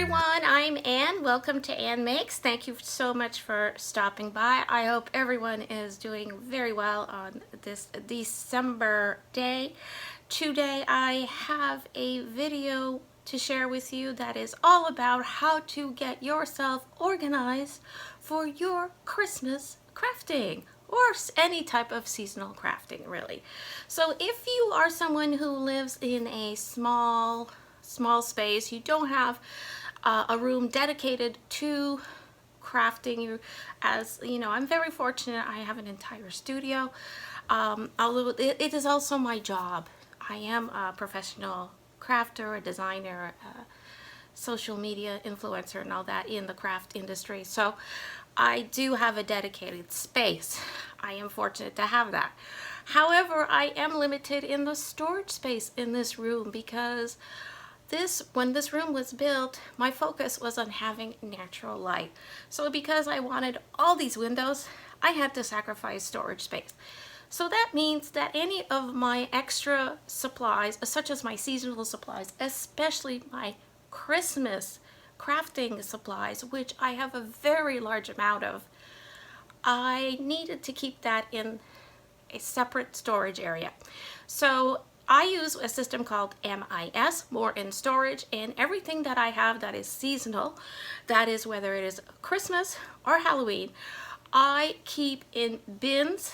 everyone, I'm Ann. Welcome to Annmakes. Thank you so much for stopping by. I hope everyone is doing very well on this December day. Today I have a video to share with you that is all about how to get yourself organized for your Christmas crafting or any type of seasonal crafting, really. So if you are someone who lives in a small space, you don't have a room dedicated to crafting, as you know, I'm very fortunate. I have an entire studio. Although it is also my job. I am a professional crafter, a designer, a social media influencer, and all that in the craft industry. So I do have a dedicated space. I am fortunate to have that. However, I am limited in the storage space in this room because when this room was built, my focus was on having natural light. So because I wanted all these windows, I had to sacrifice storage space. So that means that any of my extra supplies, such as my seasonal supplies, especially my Christmas crafting supplies, which I have a very large amount of, I needed to keep that in a separate storage area. So I use a system called MIS, More in Storage, and everything that I have that is seasonal, that is whether it is Christmas or Halloween, I keep in bins,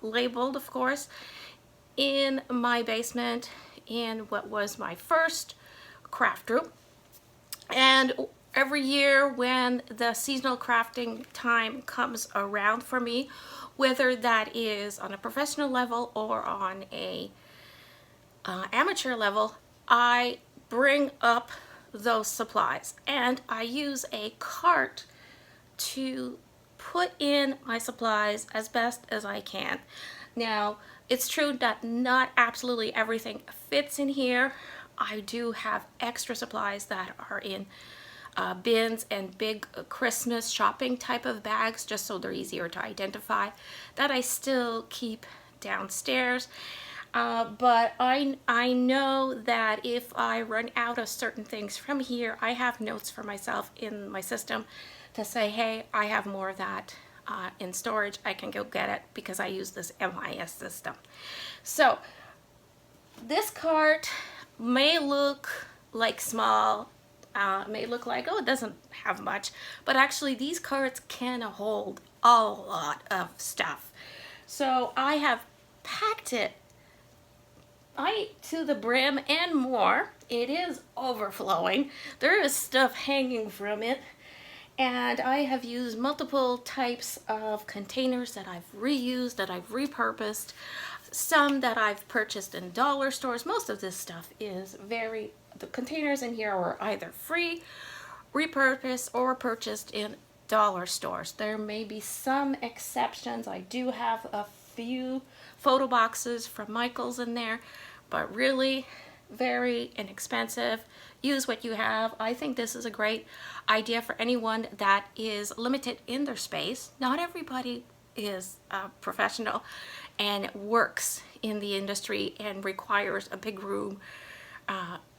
labeled of course, in my basement in what was my first craft room. And every year when the seasonal crafting time comes around for me, whether that is on a professional level or on a amateur level, I bring up those supplies and I use a cart to put in my supplies as best as I can. Now, it's true that not absolutely everything fits in here. I do have extra supplies that are in bins and big Christmas shopping type of bags, just so they're easier to identify, that I still keep downstairs. But I know that if I run out of certain things from here, I have notes for myself in my system to say, hey, I have more of that in storage. I can go get it because I use this MIS system. So this cart may look like small, may look like, oh, it doesn't have much, but actually these carts can hold a lot of stuff. So I have packed it to the brim and more. It is overflowing. There is stuff hanging from it. And I have used multiple types of containers that I've reused, that I've repurposed, some that I've purchased in dollar stores. Most of this stuff is the containers in here were either free, repurposed, or purchased in dollar stores. There may be some exceptions. I do have a few photo boxes from Michael's in there, but really very inexpensive. Use what you have. I think this is a great idea for anyone that is limited in their space. Not everybody is a professional and works in the industry and requires a big room,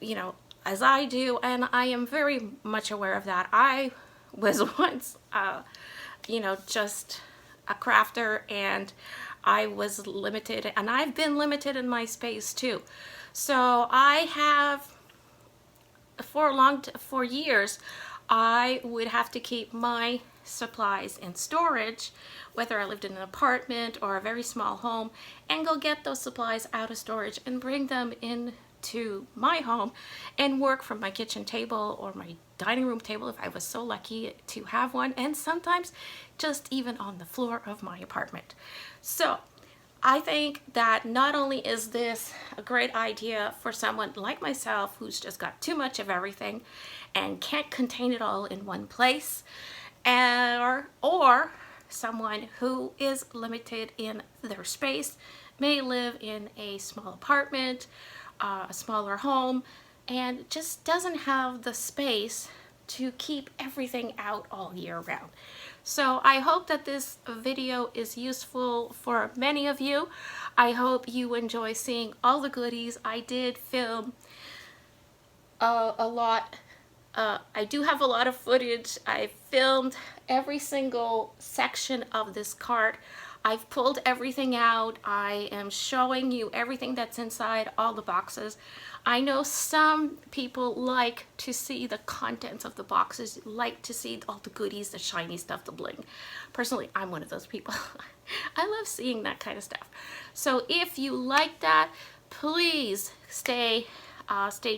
you know, as I do, and I am very much aware of that. I was once, you know, just a crafter, and I was limited, and I've been limited in my space too. So I have, for years, I would have to keep my supplies in storage, whether I lived in an apartment or a very small home, and go get those supplies out of storage and bring them into my home and work from my kitchen table or my dining room table if I was so lucky to have one, and sometimes just even on the floor of my apartment. So I think that not only is this a great idea for someone like myself who's just got too much of everything and can't contain it all in one place, or someone who is limited in their space, may live in a small apartment, a smaller home, and just doesn't have the space to keep everything out all year round. So I hope that this video is useful for many of you. I hope you enjoy seeing all the goodies. I did film a lot I do have a lot of footage. I filmed every single section of this cart. I've pulled everything out. I am showing you everything that's inside all the boxes. I know some people like to see the contents of the boxes, like to see all the goodies, the shiny stuff, the bling. Personally, I'm one of those people. I love seeing that kind of stuff. So if you like that, please stay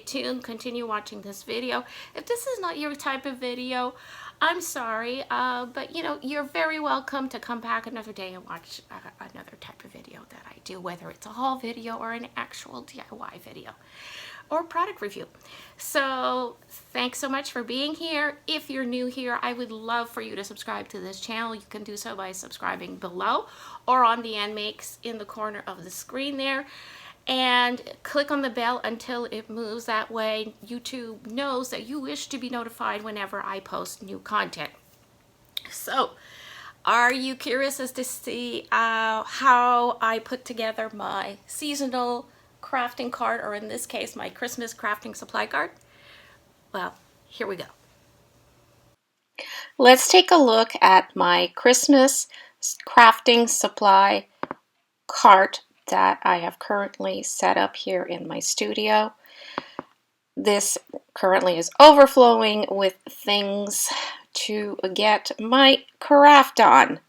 tuned, continue watching this video. If this is not your type of video, I'm sorry, but you know, you're very welcome to come back another day and watch another type of video that I do, whether it's a haul video or an actual DIY video or product review. So thanks so much for being here. If you're new here, I would love for you to subscribe to this channel. You can do so by subscribing below or on the Annmakes in the corner of the screen there. And click on the bell until it moves. That way YouTube knows that you wish to be notified whenever I post new content. So, are you curious as to see how I put together my seasonal crafting cart, or in this case, my Christmas crafting supply cart? Well, here we go. Let's take a look at my Christmas crafting supply cart that I have currently set up here in my studio. This currently is overflowing with things to get my craft on.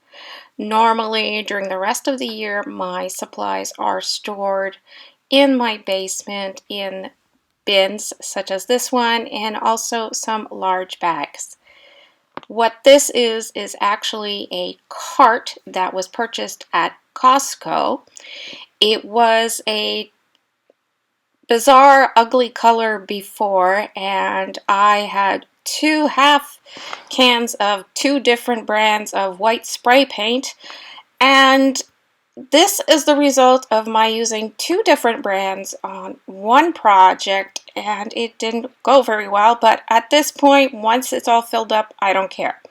Normally, during the rest of the year, my supplies are stored in my basement in bins such as this one, and also some large bags. What this is actually a cart that was purchased at Costco. It was a bizarre, ugly color before, and I had 2 half cans of 2 different brands of white spray paint, and this is the result of my using 2 different brands on one project, and it didn't go very well. But at this point, once it's all filled up, I don't care.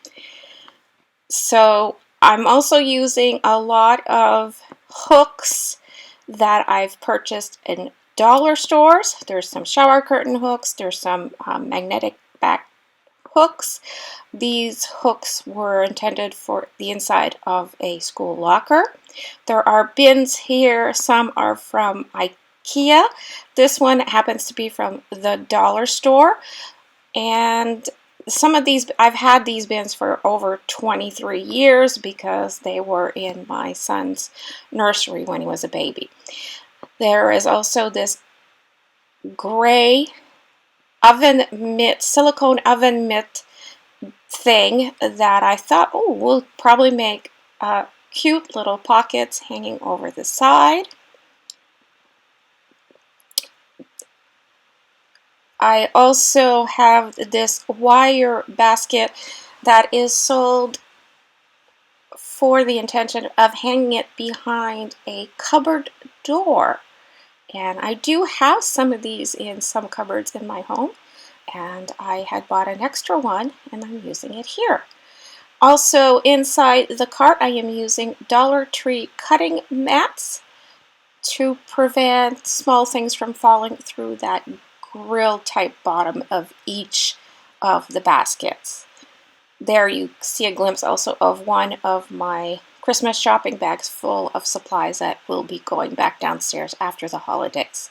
So I'm also using a lot of hooks that I've purchased in dollar stores. There's some shower curtain hooks, there's some magnetic back hooks. These hooks were intended for the inside of a school locker. There are bins here. Some are from IKEA. This one happens to be from the dollar store. And some of these, I've had these bins for over 23 years because they were in my son's nursery when he was a baby. There is also this gray oven mitt, silicone oven mitt thing that I thought, oh, we'll probably make cute little pockets hanging over the side. I also have this wire basket that is sold for the intention of hanging it behind a cupboard door. And I do have some of these in some cupboards in my home, and I had bought an extra one and I'm using it here. Also inside the cart I am using Dollar Tree cutting mats to prevent small things from falling through that grill type bottom of each of the baskets. There you see a glimpse also of one of my Christmas shopping bags full of supplies that will be going back downstairs after the holidays.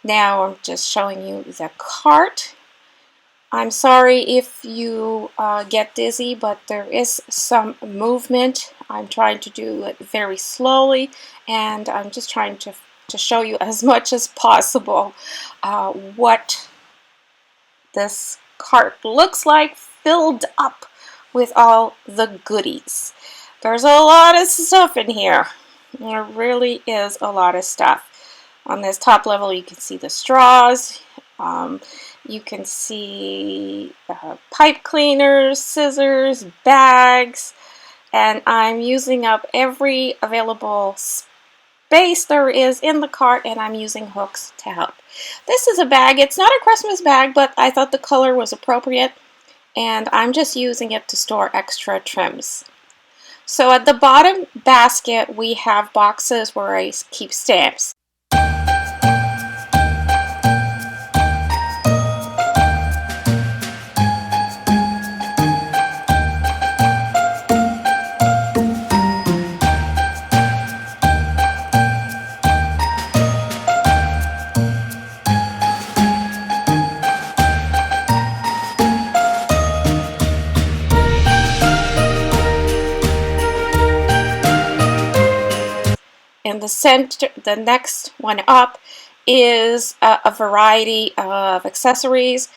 Now I'm just showing you the cart. I'm sorry if you get dizzy, but there is some movement. I'm trying to do it very slowly, and I'm just trying to show you as much as possible what this cart looks like, filled up with all the goodies. There's a lot of stuff in here. There really is a lot of stuff. On this top level you can see the straws, you can see pipe cleaners, scissors, bags, and I'm using up every available space there is in the cart, and I'm using hooks to help. This is a bag. It's not a Christmas bag, but I thought the color was appropriate, and I'm just using it to store extra trims. So at the bottom basket we have boxes where I keep stamps. the next one up is a variety of accessories.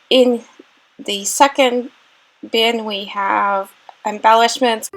In the second bin, we have embellishments.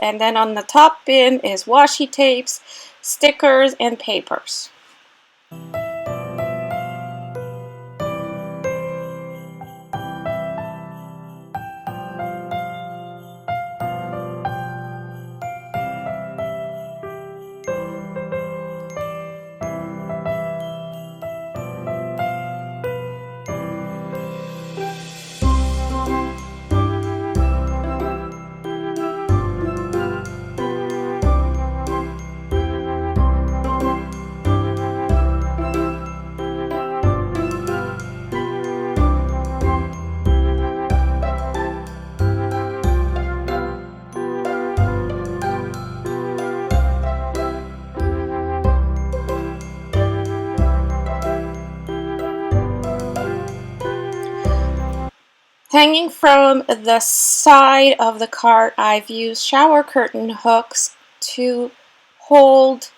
And then on the top bin is washi tapes, stickers, and papers. Hanging from the side of the cart, I've used shower curtain hooks to hold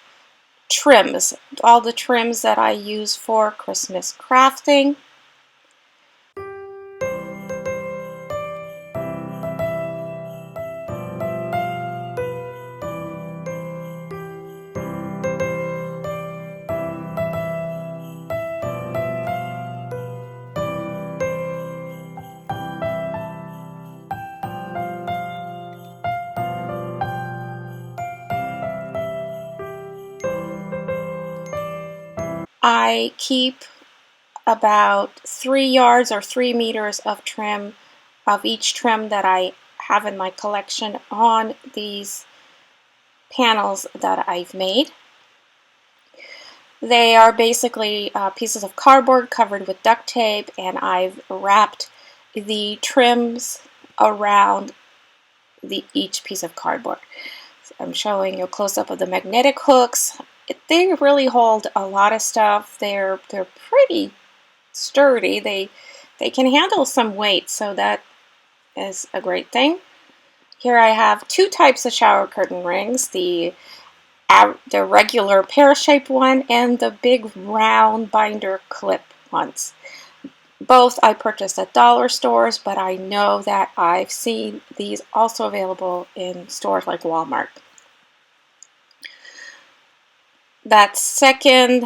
trims, all the trims that I use for Christmas crafting. I keep about 3 yards or 3 meters of trim, of each trim that I have in my collection on these panels that I've made. They are basically pieces of cardboard covered with duct tape, and I've wrapped the trims around each piece of cardboard. So I'm showing you a close-up of the magnetic hooks. They really hold a lot of stuff. They're pretty sturdy. They can handle some weight, so that is a great thing. Here I have 2 types of shower curtain rings, the regular pear-shaped one and the big round binder clip ones. Both I purchased at dollar stores, but I know that I've seen these also available in stores like Walmart. That second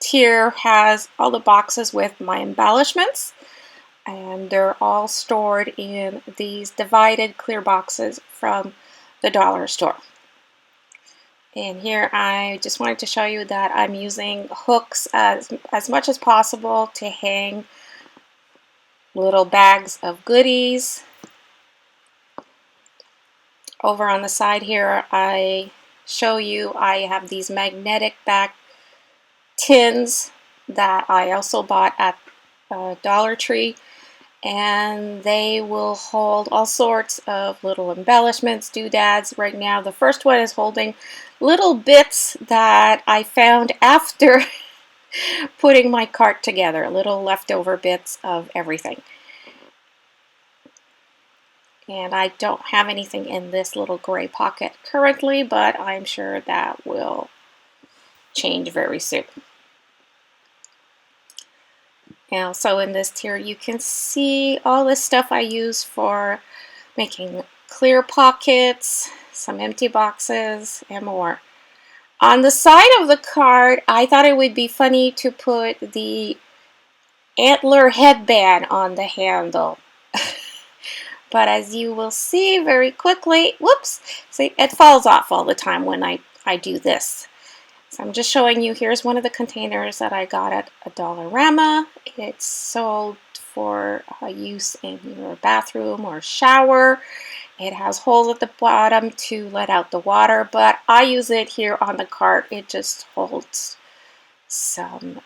tier has all the boxes with my embellishments, and they're all stored in these divided clear boxes from the dollar store. And here I just wanted to show you that I'm using hooks as much as possible to hang little bags of goodies. Over on the side here I show you I have these magnetic back tins that I also bought at Dollar Tree, and they will hold all sorts of little embellishments, doodads. Right now the first one is holding little bits that I found after putting my cart together, little leftover bits of everything. And I don't have anything in this little gray pocket currently, but I'm sure that will change very soon. And also in this tier you can see all the stuff I use for making clear pockets, some empty boxes, and more. On the side of the card, I thought it would be funny to put the antler headband on the handle. But as you will see very quickly, whoops, see, it falls off all the time when I do this. So I'm just showing you, here's one of the containers that I got at a Dollarama. It's sold for use in your bathroom or shower. It has holes at the bottom to let out the water, but I use it here on the cart. It just holds some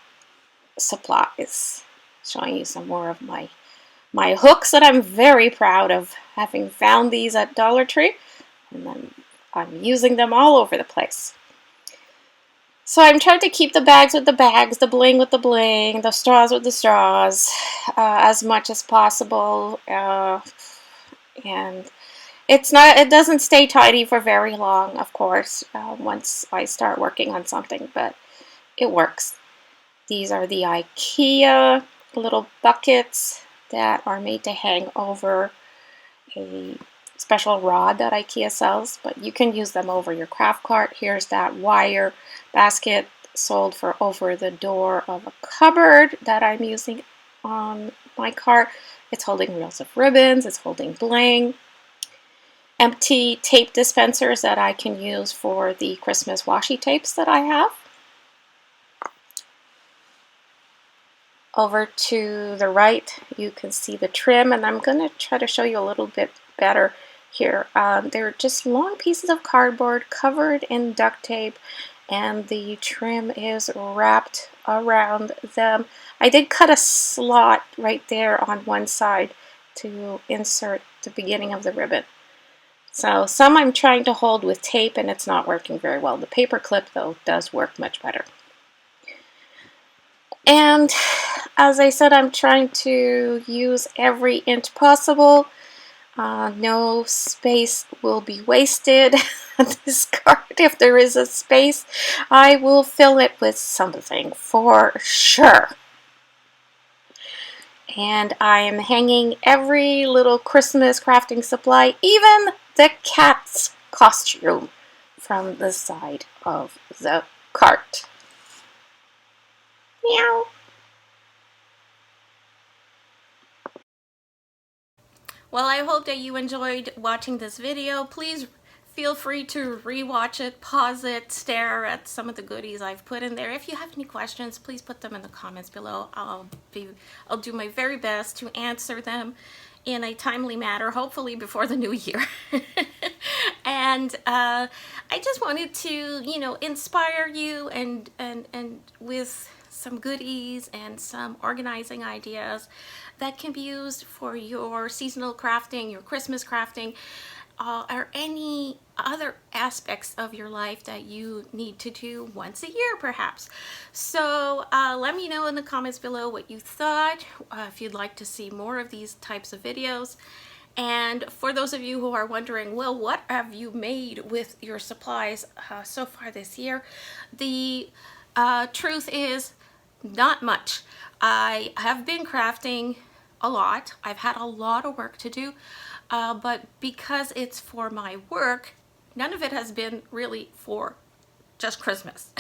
supplies. Showing you some more of my hooks that I'm very proud of having found these at Dollar Tree, and then I'm using them all over the place. So I'm trying to keep the bags with the bags, the bling with the bling, the straws with the straws, as much as possible, and it doesn't stay tidy for very long, of course, once I start working on something, but it works. These are the IKEA little buckets that are made to hang over a special rod that IKEA sells, but you can use them over your craft cart. Here's that wire basket sold for over the door of a cupboard that I'm using on my cart. It's holding reels of ribbons, it's holding bling. Empty tape dispensers that I can use for the Christmas washi tapes that I have. Over to the right you can see the trim, and I'm going to try to show you a little bit better here. They're just long pieces of cardboard covered in duct tape, and the trim is wrapped around them. I did cut a slot right there on one side to insert the beginning of the ribbon. So some I'm trying to hold with tape and it's not working very well. The paper clip though does work much better. And as I said, I'm trying to use every inch possible. No space will be wasted on this card. If there is a space, I will fill it with something for sure. And I am hanging every little Christmas crafting supply, even the cat's costume, from the side of the cart. Meow. Well, I hope that you enjoyed watching this video. Please Feel free to rewatch it, pause it, stare at some of the goodies I've put in there. If you have any questions, please put them in the comments below. I'll do my very best to answer them in a timely manner, hopefully before the new year. And I just wanted to, you know, inspire you and with some goodies and some organizing ideas that can be used for your seasonal crafting, your Christmas crafting, or any other aspects of your life that you need to do once a year perhaps. So let me know in the comments below what you thought, if you'd like to see more of these types of videos. And for those of you who are wondering, well, what have you made with your supplies so far this year? The truth is not much. I have been crafting a lot. I've had a lot of work to do, but because it's for my work, none of it has been really for just Christmas.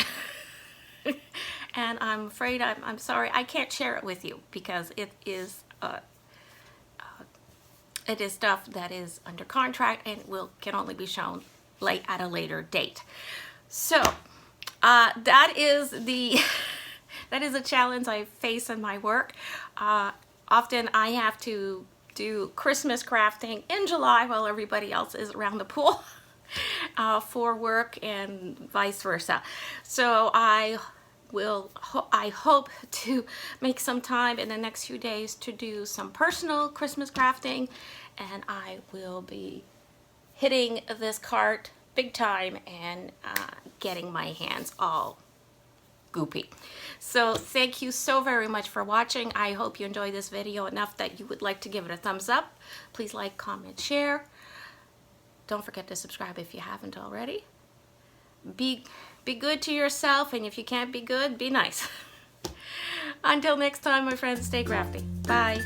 And I'm afraid, I'm sorry, I can't share it with you because it is stuff that is under contract and can only be shown at a later date. So that is that is a challenge I face in my work. Often I have to do Christmas crafting in July while everybody else is around the pool for work and vice versa. So I hope to make some time in the next few days to do some personal Christmas crafting, and I will be hitting this cart big time and getting my hands all goopy. So thank you so very much for watching. I hope you enjoyed this video enough that you would like to give it a thumbs up. Please like, comment, share. Don't forget to subscribe if you haven't already. Be good to yourself, and if you can't be good, be nice. Until next time, my friends, stay crafty. Bye.